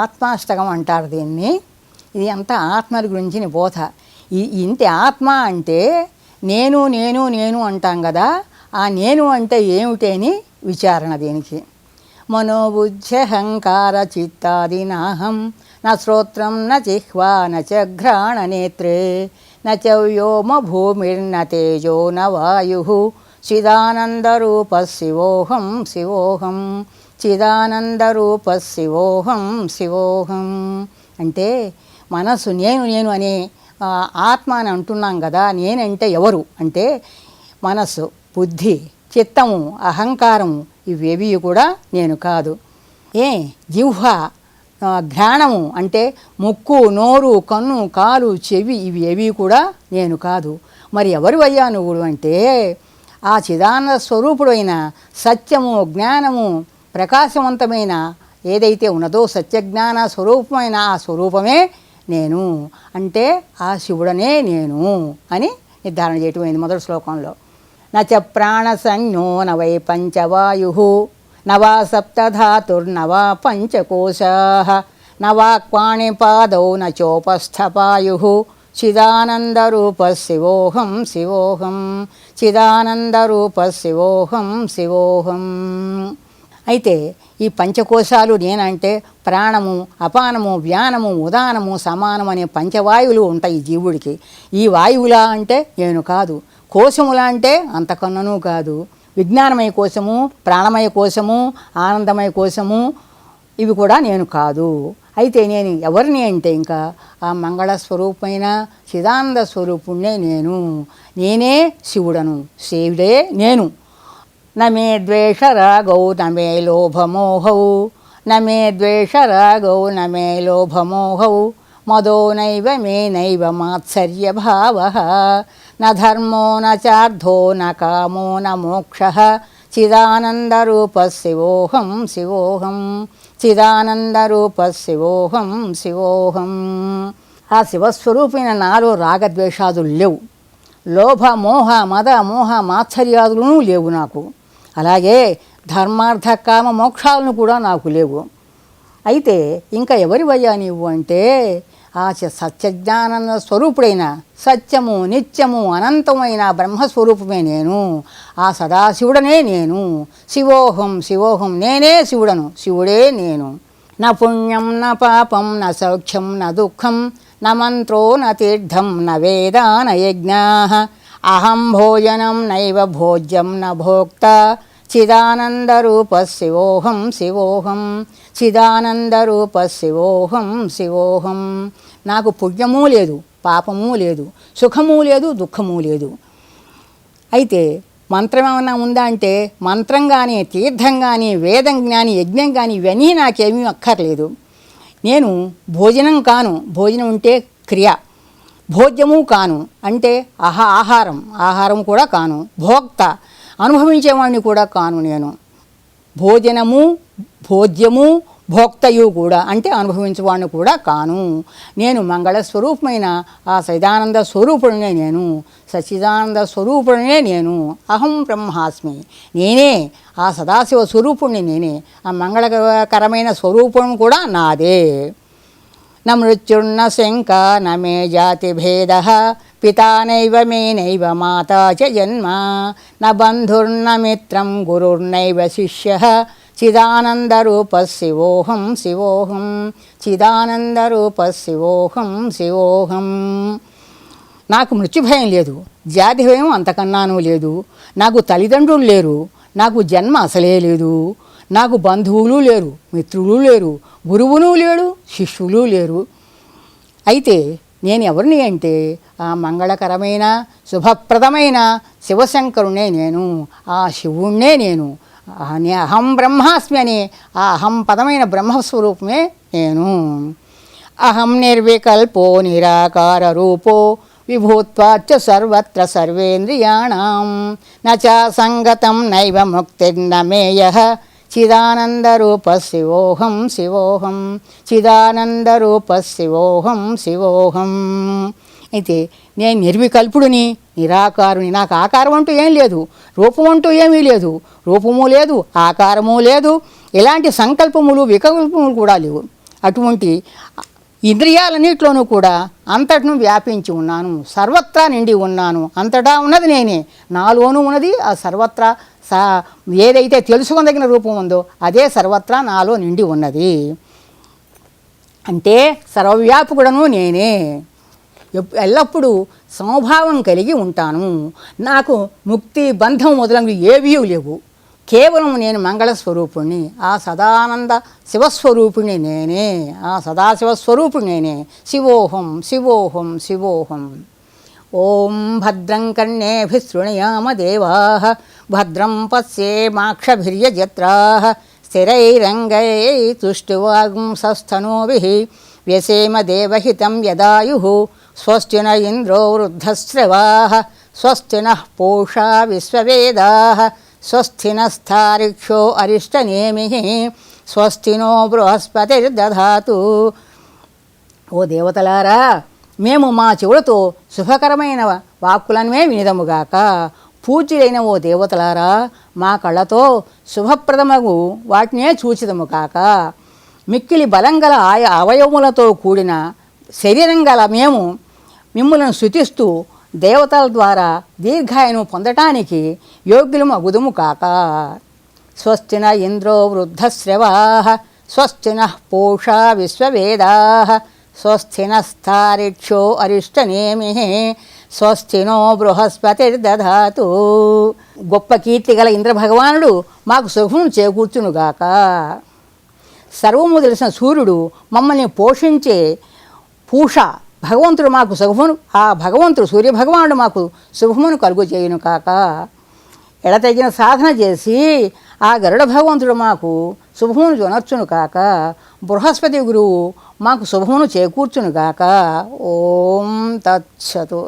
ఆత్మాష్టకం అంటారు దీన్ని. ఇది అంతా ఆత్మల గురించిన బోధ. ఇంటి ఆత్మ అంటే నేను నేను నేను అంటాం కదా, ఆ నేను అంటే ఏమిటని విచారణ దీనికి. మనోబుద్ధ్యహంకార చిత్తాది నాహం న శ్రోత్రం న జిహ్వా న చ ఘ్రాణనేత్రే న చ వ్యోమ భూమిర్న తేజో న వాయు చిదానందరూప శివోహం శివోహం చిదానందరూప శివోహం శివోహం. అంటే మనసు నేను నేను అనే ఆత్మ అని అంటున్నాం కదా. నేనంటే ఎవరు అంటే మనసు, బుద్ధి, చిత్తము, అహంకారము ఇవేవి కూడా నేను కాదు. జిహ్వ, ఘ్రాణము అంటే ముక్కు, నోరు, కన్ను, కాలు, చెవి ఇవి ఏవి కూడా నేను కాదు. మరి ఎవరు అయ్యా నువ్వు అంటే ఆ చిదానంద స్వరూపుడైన సత్యము, జ్ఞానము, ప్రకాశవంతమైన ఏదైతే ఉన్నదో సత్యజ్ఞాన స్వరూపమైన ఆ స్వరూపమే నేను. అంటే ఆ శివుడనే నేను అని నిర్ధారణ చేయటమైంది మొదటి శ్లోకంలో. నచ ప్రాణసంజ్ఞో నవై పంచవాయు నవా సప్తధాతుర్నవా పంచకోశాః నవాక్పాణిపాదౌ నచోపస్థపాయు చిదానందరూప శివోహం శివోహం చిదానందరూప శివోహం శివోహం. అయితే ఈ పంచకోశాలు నేనంటే ప్రాణము, అపానము, వ్యానము, ఉదానము, సమానం అనే పంచవాయువులు ఉంటాయి జీవుడికి. ఈ వాయువులా అంటే నేను కాదు. కోశములా అంటే అంతకన్నను కాదు. విజ్ఞానమయ కోశము, ప్రాణమయ కోశము, ఆనందమయ కోశము ఇవి కూడా నేను కాదు. అయితే నేను ఎవరిని అంటే ఇంకా ఆ మంగళ స్వరూపమైన చిదానంద స్వరూపుణ్ణే నేను. నేనే శివుడను, శివుడే నేను. నమే ద్వేషరాగౌ నమే లోభమోహౌ నమే ద్వేషరాగౌ నమే లోభమోహౌ మదో నైవ మే నైవ మాత్సర్యభావః న ధర్మో న చార్థో న కామో న మోక్షః చిదానందరూప శివోహం శివోహం చిదానందరూప శివోహం శివోహం. ఆ శివస్వరూపమైన నాలో రాగద్వేషాదులు లేవు. లోభ, మోహ, మద, మోహ, మాత్సర్యాదులను లేవు నాకు. అలాగే ధర్మార్థ కామ మోక్షాలను కూడా నాకు లేవు. అయితే ఇంకా ఎవరివయ్యా నీవు అంటే ఆ సత్యజ్ఞానంద స్వరూపుడైన సత్యము, నిత్యము, అనంతమైన బ్రహ్మస్వరూపమే నేను. ఆ సదాశివుడనే నేను. శివోహం శివోహం నేనే శివుడను, శివుడే నేను. న పుణ్యం న పాపం న సౌఖ్యం న దుఃఖం న మంత్రో న తీర్థం న వేదా న యజ్ఞాః అహం భోజనం నైవ భోజ్యం న భోక్త చిదానందరూప శివోహం శివోహం చిదానందరూప శివోహం శివోహం. నాకు పుణ్యము లేదు, పాపము లేదు, సుఖము లేదు, దుఃఖము లేదు. అయితే మంత్రం ఏమన్నా ఉందా అంటే మంత్రం కానీ, తీర్థం కానీ, వేదం కానీ, యజ్ఞం కానీ ఇవన్నీ నాకేమీ అక్కర్లేదు. నేను భోజనం కాను, భోజనం అంటే క్రియ. భోజ్యము కాను అంటే ఆహారం కూడా కాను. భోక్త అనుభవించేవాడిని కూడా కాను నేను. భోజనము, భోజ్యము, భోక్తయు కూడా అంటే అనుభవించేవాడిని కూడా కాను. నేను మంగళస్వరూపమైన ఆ సచిదానంద స్వరూపుడినే నేను. సచిదానంద స్వరూపుడినే నేను. అహం బ్రహ్మాస్మి, నేనే ఆ సదాశివ స్వరూపుణ్ణి, నేనే ఆ మంగళకరమైన స్వరూపం కూడా నాదే. న మృత్యుర్న శంక న మే జాతి భేద పితా నైవ మే నైవ మాతా చ జన్మ న బంధుర్న మిత్రం గురుర్నైవ శిష్యః చిదానందరూప శివోహం శివోహం చిదానందరూప శివోహం శివోహం. నాకు మృత్యుభయం లేదు, జాతి భయం అంతకన్నాను లేదు. నాకు తల్లిదండ్రులు లేరు, నాకు జన్మ అసలే లేదు. నాకు బంధువులు లేరు, మిత్రులు లేరు, గురువును లేడు, శిష్యులు లేరు. అయితే నేను ఎవరిని అంటే ఆ మంగళకరమైన శుభప్రదమైన శివశంకరునే నేను, ఆ శివుణ్ణే నేను. అహం బ్రహ్మాస్మి అని ఆ అహం పదమైన బ్రహ్మస్వరూపమే నేను. అహం నిర్వికల్పో నిరాకార రూపో విభూత్వాచ్చ సర్వత్ర సర్వేంద్రియాణం న చ సంగతం నైవ ముక్తిర్న మేయః చిదానందరూప శివోహం శివోహం చిదానందరూప శివోహం శివోహం. అయితే నేను నిర్వికల్పుడిని, నిరాకారుని. నాకు ఆకారం అంటూ ఏం లేదు, రూపం అంటూ ఏమీ లేదు. రూపము లేదు, ఆకారము లేదు, ఎలాంటి సంకల్పములు వికల్పములు కూడా లేవు. అటువంటి ఇంద్రియాలన్నింటిలోనూ కూడా అంతటను వ్యాపించి ఉన్నాను, సర్వత్రా నిండి ఉన్నాను. అంతటా ఉన్నది నేనే, నాలోనూ ఉన్నది ఆ సర్వత్రా ఏదైతే తెలుసుకోదగిన రూపం ఉందో అదే సర్వత్రా నాలో నిండి ఉన్నది. అంటే సర్వవ్యాపకుడను నేనే, ఎల్లప్పుడూ సమభావం కలిగి ఉంటాను. నాకు ముక్తి బంధం మొదలగు ఏవీ లేవు. కేవలం నేను మంగళస్వరూపుణ్ణి, ఆ సదానంద శివస్వరూపిణి నేనే, ఆ సదాశివస్వరూపుణి నేనే. శివోహం శివోహం శివోహం. ఓం భద్రం కర్ణేభిः శృణుయామ దేవాः, భద్రం పశ్యేమాక్షభిర్యజత్రాः, స్థిరైరంగైస్తుష్టువాగుంసస్థనూభిः, వ్యసేమ దేవహితం యదాయుः. స్వస్తి న ఇంద్రో వృద్ధశ్రవాः, స్వస్తి నః పూషా విశ్వవేదాः, స్వస్తి నస్థారిక్షో అరిష్టనేమిః, స్వస్తి నో బృహస్పతిర్దధాతు. ఓ దేవతలారా, మేము మా చెవులతో శుభకరమైన వాక్కులనే వినిదముగాక. పూజ్యులైన ఓ దేవతలారా, మా కళ్ళతో శుభప్రదమగు వాటినే చూచిదము కాక. మిక్కిలి బలంగల అవయవములతో కూడిన శరీరం గల మేము మిమ్ములను స్తుతిస్తూ దేవతల ద్వారా దీర్ఘాయును పొందటానికి యోగ్యులము అగుదుము కాక. స్వస్తి న ఇంద్రో వృద్ధశ్రవాः, స్వస్తి నః పూషా విశ్వవేదాः, స్వస్తి నస్థారిక్షో అరిష్టనేమిః, స్వస్తి నో బృహస్పతిర్దధాతు. గొప్ప కీర్తి గల ఇంద్రభగవానుడు మాకు శుభం చేకూర్చునుగాక. సర్వము తెలిసిన సూర్యుడు మమ్మల్ని పోషించే పూష భగవంతుడు మాకు శుభమును, ఆ భగవంతుడు సూర్యభగవానుడు మాకు శుభమును కలుగు చేయును కాక. ఎడతగిన సాధన చేసి ఆ గరుడ భగవంతుడు మాకు శుభమును జొనర్చును కాక. బృహస్పతి గురువు మాకు శుభమును చేకూర్చును గాక. ఓం తత్సతు.